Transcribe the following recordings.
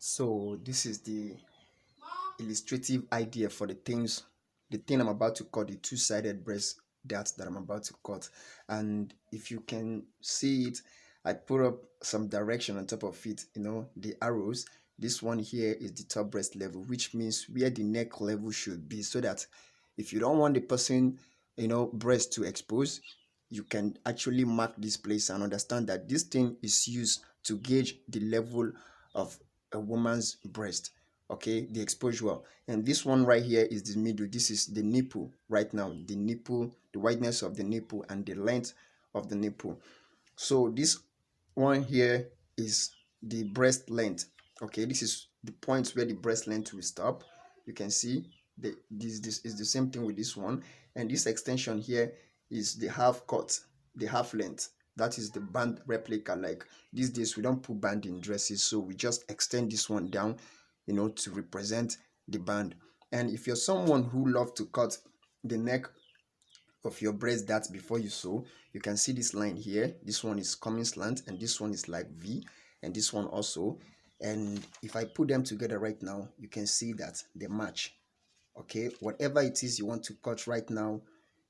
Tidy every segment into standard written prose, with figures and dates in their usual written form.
So this is the illustrative idea for the thing I'm about to cut, the two-sided breast dart that I'm about to cut. And if you can see it, I put up some direction on top of it, the arrows. This one here is the top breast level, which means where the neck level should be, so that if you don't want the person, breast to expose, you can actually mark this place and understand that this thing is used to gauge the level of a woman's breast, okay, the exposure. And this one right here is the middle. This is the nipple right now, the nipple, the wideness of the nipple and the length of the nipple. So this one here is the breast length. Okay, this is the point where the breast length will stop. You can see this is the same thing with this one. And this extension here is the half cut, the half length. That is the band replica. Like these days we don't put band in dresses, so we just extend this one down, to represent the band. And if you're someone who loves to cut the neck of your breast dart before you sew, you can see this line here. This one is coming slant and this one is like V, and this one also. And if I put them together right now, you can see that they match. Okay, whatever it is you want to cut right now,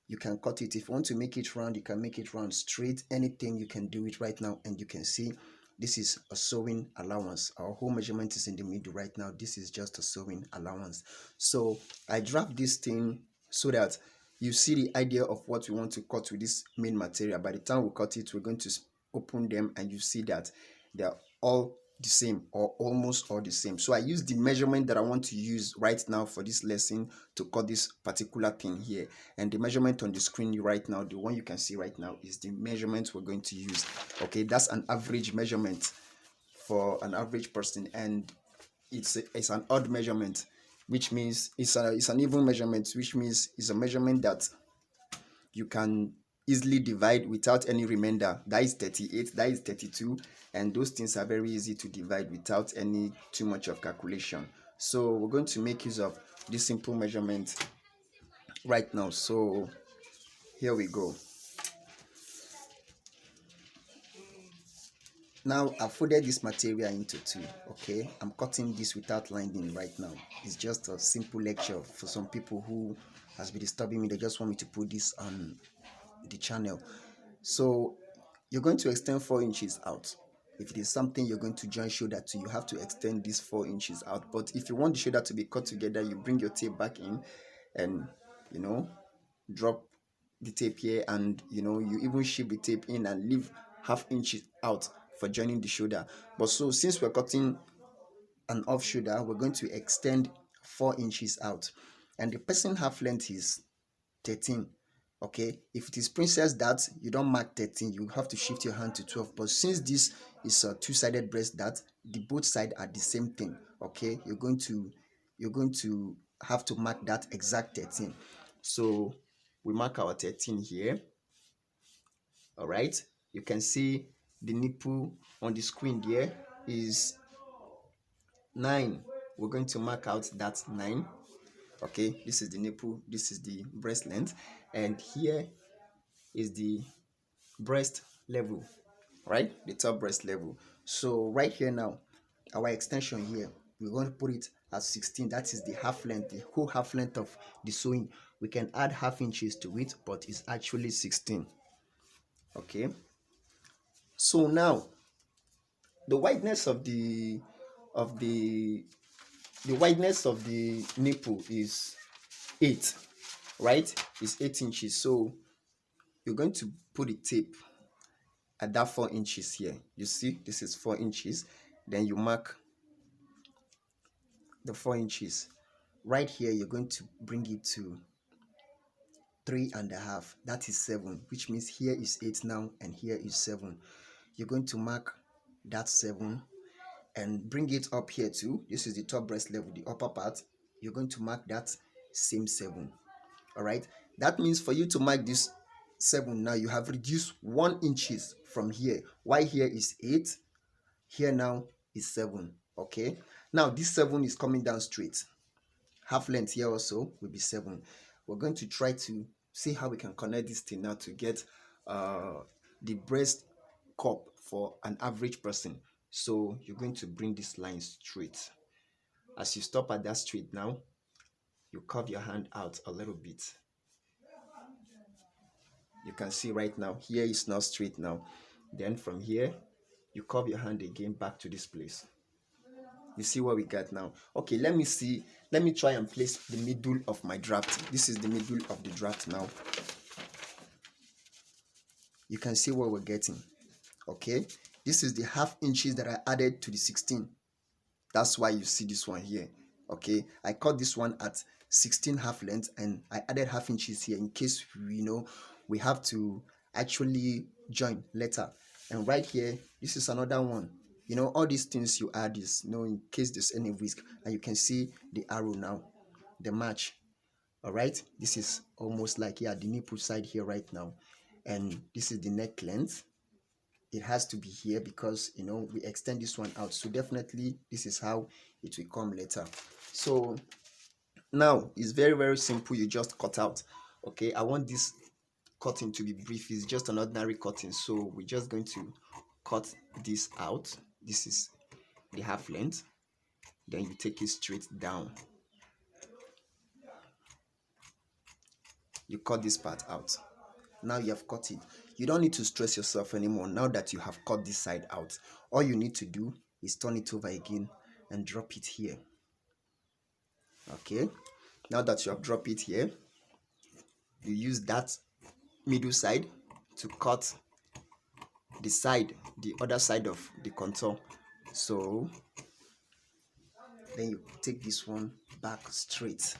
you can cut it. If you want to make it round, you can make it round, straight, anything, you can do it right now. And you can see this is a sewing allowance. Our whole measurement is in the middle right now. This is just a sewing allowance. So I draft this thing so that you see the idea of what we want to cut with this main material. By the time we cut it, we're going to open them and you see that they're all the same or almost all the same. So I use the measurement that I want to use right now for this lesson to cut this particular thing here. And the measurement on the screen right now, the one you can see right now, is the measurement we're going to use. Okay, that's an average measurement for an average person, and it's an odd measurement, which means it's an even measurement, which means it's a measurement that you can easily divide without any remainder. That is 38, that is 32, and those things are very easy to divide without any too much of calculation. So we're going to make use of this simple measurement right now. So here we go. Now I've folded this material into two. Okay, I'm cutting this without lining right now. It's just a simple lecture for some people who has been disturbing me. They just want me to put this on the channel. So you're going to extend 4 inches out. If it is something you're going to join shoulder to, you have to extend this 4 inches out. But if you want the shoulder to be cut together, you bring your tape back in and drop the tape here, and you even ship the tape in and leave ½ inch out for joining the shoulder. But so since we're cutting an off shoulder, we're going to extend 4 inches out, and the person half length is 13. Okay, if it is princess dart, you don't mark 13, you have to shift your hand to 12. But since this is a two-sided breast dart, the both sides are the same thing. Okay, you're going to have to mark that exact 13. So we mark our 13 here. All right, you can see the nipple on the screen there is 9. We're going to mark out that 9. Okay, this is the nipple, this is the breast length, and here is the breast level, right? The top breast level. So right here now, our extension here, we're going to put it as 16. That is the half length, the whole half length of the sewing. We can add ½ inches to it, but it's actually 16. Okay, so now the wideness of the wideness of the nipple is 8, right? It's 8 inches. So you're going to put the tape at that 4 inches here. You see, this is 4 inches. Then you mark the 4 inches. Right here, you're going to bring it to 3.5. That is 7, which means here is 8 now, and here is 7. You're going to mark that 7 and bring it up here too. This is the top breast level, the upper part. You're going to mark that same 7. All right, that means for you to mark this 7 now, you have reduced 1 inches from here. Why here is 8, here now is 7. Okay, now this 7 is coming down straight. Half length here also will be 7. We're going to try to see how we can connect this thing now to get the breast cup for an average person. So you're going to bring this line straight. As you stop at that straight now, you curve your hand out a little bit. You can see right now here is not straight now. Then from here you curve your hand again back to this place. You see what we got now. Okay, let me try and place the middle of my draft. This is the middle of the draft now. You can see what we're getting. Okay, this is the half inches that I added to the 16. That's why you see this one here. Okay, I cut this one at 16 half length and I added half inches here in case we have to actually join later. And right here, this is another one. All these things you add is in case there's any risk. And you can see the arrow now, the match. All right, this is almost like the nipple side here right now, and this is the neck length. It has to be here because we extend this one out, so definitely this is how it will come later. So now it's very, very simple. You just cut out. Okay, I want this cutting to be brief. It's just an ordinary cutting, so we're just going to cut this out. This is the half length, then you take it straight down. You cut this part out. Now you have cut it. You don't need to stress yourself anymore now that you have cut this side out. All you need to do is turn it over again and drop it here. Okay, now that you have dropped it here, you use that middle side to cut the other side of the contour. So then you take this one back straight.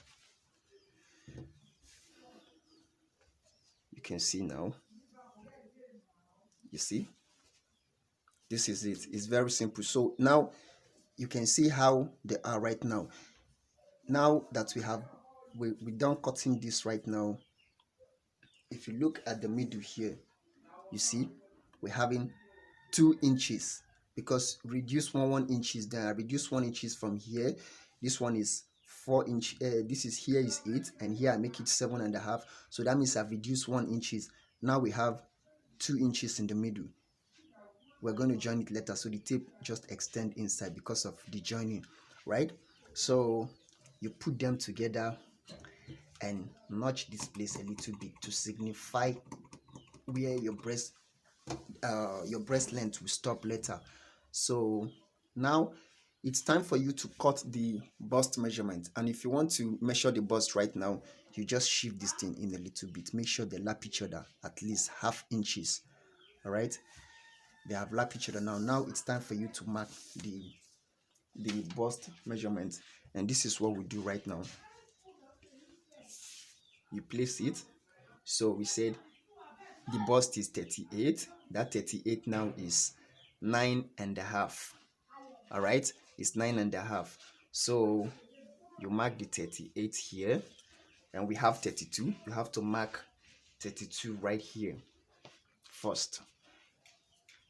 You can see now. You see, this is it. It's very simple. So now you can see how they are right now. Now that we done cutting this right now, if you look at the middle here, you see we're having 2 inches because reduce 1 inches. Then I reduce 1 inches from here. This one is 4 inch. This is here is 8, and here I make it 7.5. So that means I've reduced 1 inches. Now we have 2 inches in the middle. We're going to join it later, so the tape just extend inside because of the joining, right? So you put them together and notch this place a little bit to signify where your breast length will stop later. So now it's time for you to cut the bust measurement. And if you want to measure the bust right now, you just shift this thing in a little bit. Make sure they lap each other at least half inches. All right, they have lapped each other now. Now it's time for you to mark the bust measurement, and this is what we do right now. You place it. So we said the bust is 38. That 38 now is 9.5. All right, it's 9.5. So you mark the 38 here, and we have 32. You have to mark 32 right here first.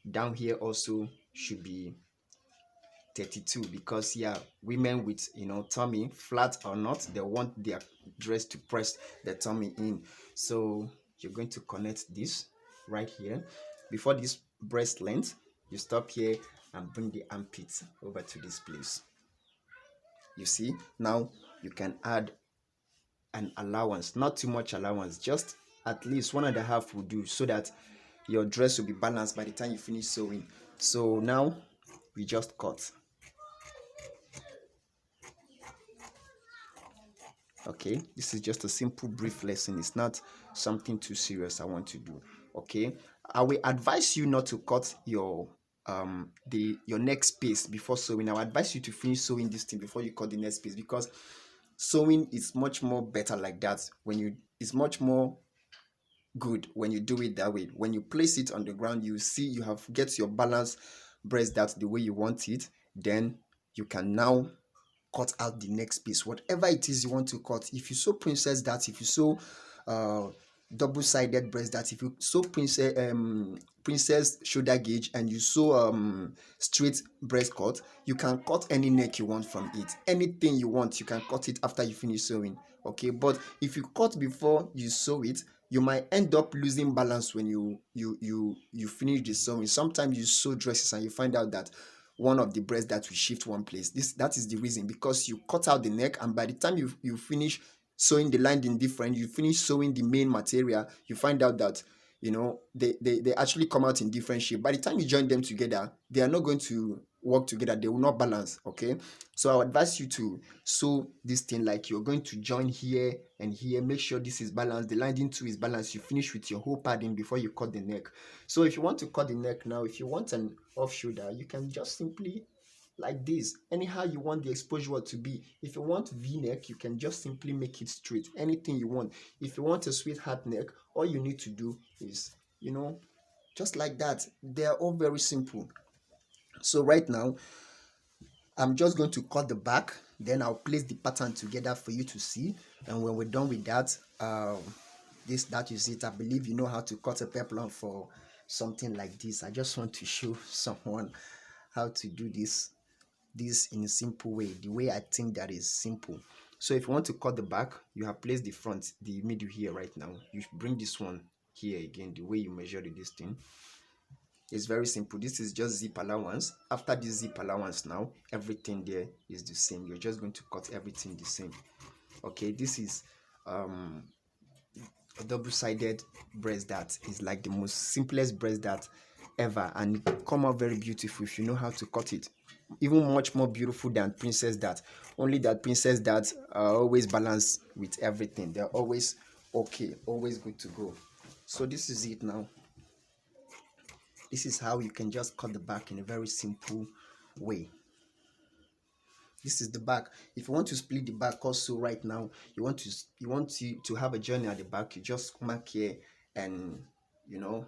Down here also should be 32 because women with tummy, flat or not, they want their dress to press the tummy in. So you're going to connect this right here. Before this breast length, you stop here and bring the armpit over to this place. You see, now you can add an allowance, not too much allowance, just at least 1.5 will do, so that your dress will be balanced by the time you finish sewing. So now we just cut. Okay, this is just a simple brief lesson. It's not something too serious I want to do. Okay, I will advise you not to cut your next space before sewing. I will advise you to finish sewing this thing before you cut the next space, because sewing is much more better like that. It's much more good when you do it that way. When you place it on the ground, you see you have get your balance breast that the way you want it. Then you can now cut out the next piece, whatever it is you want to cut. If you sew princess that, if you sew double-sided breast that, if you sew princess shoulder gauge, and you sew straight breast cut, you can cut any neck you want from it. Anything you want, you can cut it after you finish sewing. Okay, but if you cut before you sew it, you might end up losing balance when you finish the sewing. Sometimes you sew dresses and you find out that one of the breasts that will shift one place. That is the reason, because you cut out the neck, and by the time you finish sewing the lining different, you finish sewing the main material, you find out that they actually come out in different shape. By the time you join them together, they are not going to work together, they will not balance. Okay, so I would advise you to sew this thing like you're going to join here and here. Make sure this is balanced, the lining too is balanced. You finish with your whole padding before you cut the neck. So if you want to cut the neck now, if you want an off shoulder, you can just simply like this, anyhow you want the exposure to be. If you want v-neck, you can just simply make it straight, anything you want. If you want a sweetheart neck, all you need to do is just like that. They are all very simple. So right now I'm just going to cut the back, then I'll place the pattern together for you to see. And when we're done with that, that is it. I believe you know how to cut a peplum for something like this. I just want to show someone how to do this in a simple way, the way I think that is simple. So if you want to cut the back, you have placed the front, the middle here right now. You bring this one here again, the way you measure this thing. It's very simple. This is just zip allowance. After this zip allowance now, everything there is the same. You're just going to cut everything the same. Okay, this is a double-sided breast that is like the most simplest breast that ever, and it come out very beautiful if you know how to cut it. Even much more beautiful than princess dart, only that princess darts are always balanced with everything. They're always okay, always good to go. So this is it now. This is how you can just cut the back in a very simple way. This is the back. If you want to split the back also right now, you want to have a journey at the back, you just mark here and you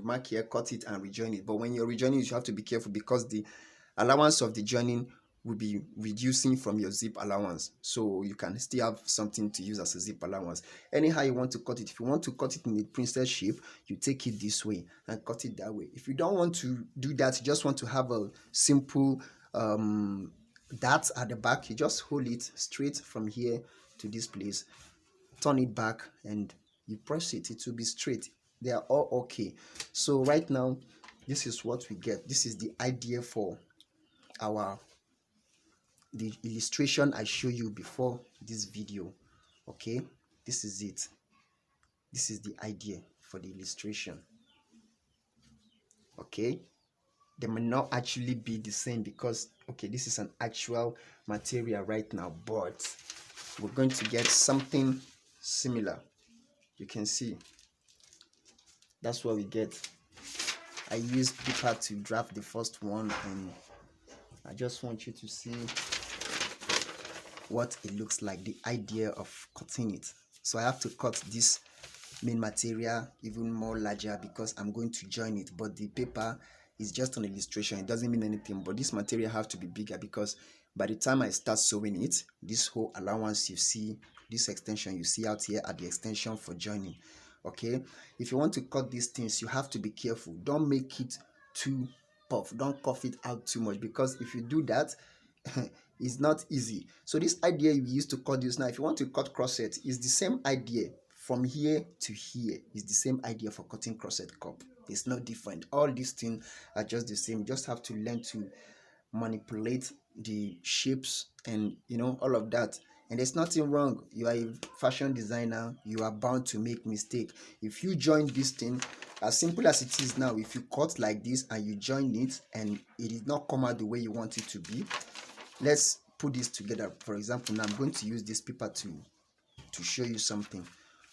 mark here, cut it and rejoin it. But when you're rejoining it, you have to be careful because the allowance of the joining will be reducing from your zip allowance, so you can still have something to use as a zip allowance. Anyhow you want to cut it. If you want to cut it in a princess shape, you take it this way and cut it that way. If you don't want to do that, you just want to have a simple dart at the back, you just hold it straight from here to this place, turn it back and you press it, it will be straight. They are all okay. So right now this is what we get. This is the idea for the illustration I showed you before this video. Okay, this is it. This is the idea for the illustration. Okay, they may not actually be the same because this is an actual material right now, but we're going to get something similar. You can see that's what we get. I used paper to draft the first one, and I just want you to see what it looks like, the idea of cutting it. So I have to cut this main material even more larger because I'm going to join it, but the paper is just an illustration, it doesn't mean anything. But this material have to be bigger because by the time I start sewing it, this whole allowance you see, this extension you see out here at the extension for joining. Okay, if you want to cut these things, you have to be careful. Don't make it too puff, don't cuff it out too much, because if you do that it's not easy. So this idea you used to cut this now, if you want to cut crochet, is the same idea. From here to here is the same idea for cutting crochet cup. It's not different. All these things are just the same. You just have to learn to manipulate the shapes and all of that. And there's nothing wrong. You are a fashion designer, you are bound to make mistake. If you join this thing, as simple as it is now, if you cut like this and you join it and it did not come out the way you want it to be, let's put this together. For example, now I'm going to use this paper to show you something.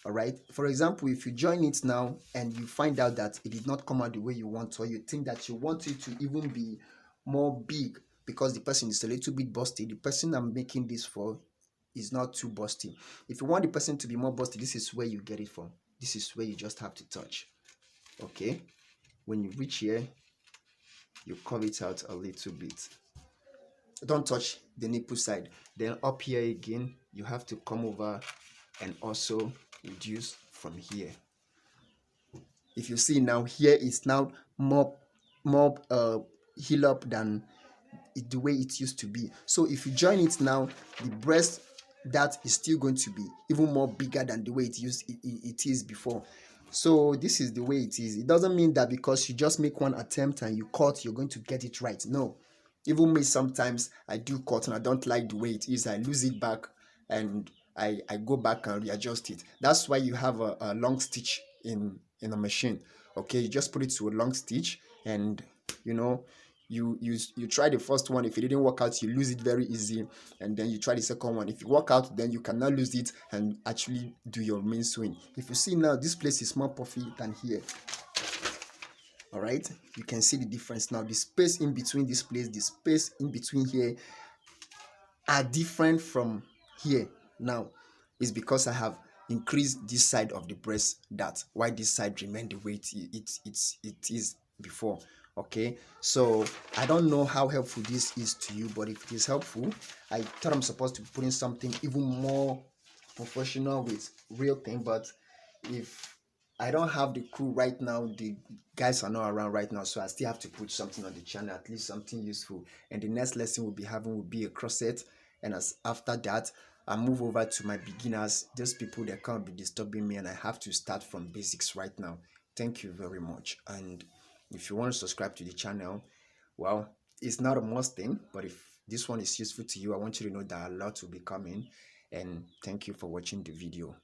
All right, for example, if you join it now and you find out that it did not come out the way you want, or you think that you want it to even be more big because the person is a little bit busty, the person I'm making this for is not too busty. If you want the person to be more busty, this is where you get it from. This is where you just have to touch. Okay, when you reach here, you curve it out a little bit. Don't touch the nipple side. Then up here again, you have to come over and also reduce from here. If you see now, here is now more heel up than the way it used to be. So if you join it now, the breast that is still going to be even more bigger than the way it is before. So this is the way it is. It doesn't mean that because you just make one attempt and you cut, you're going to get it right. No. Even me, sometimes I do cut and I don't like the way it is. I lose it back and I go back and readjust it. That's why you have a long stitch in a machine. Okay, you just put it to a long stitch, and you know, you try the first one. If it didn't work out, you lose it very easy, and then you try the second one. If it work out, then you cannot lose it and actually do your main swing. If you see now, this place is more puffy than here. All right, you can see the difference now. The space in between this place, the space in between here are different from here. Now is because I have increased this side of the breast, that why this side remain the way it is before. Okay, so I don't know how helpful this is to you, but if it is helpful, I thought I'm supposed to put in something even more professional with real thing, but if I don't have the crew right now, the guys are not around right now, so I still have to put something on the channel, at least something useful. And the next lesson we'll be having will be a crosset, and as after that I move over to my beginners, those people that can't be disturbing me, and I have to start from basics right now. Thank you very much. And if you want to subscribe to the channel, well, it's not a must thing, but if this one is useful to you, I want you to know that a lot will be coming. And thank you for watching the video.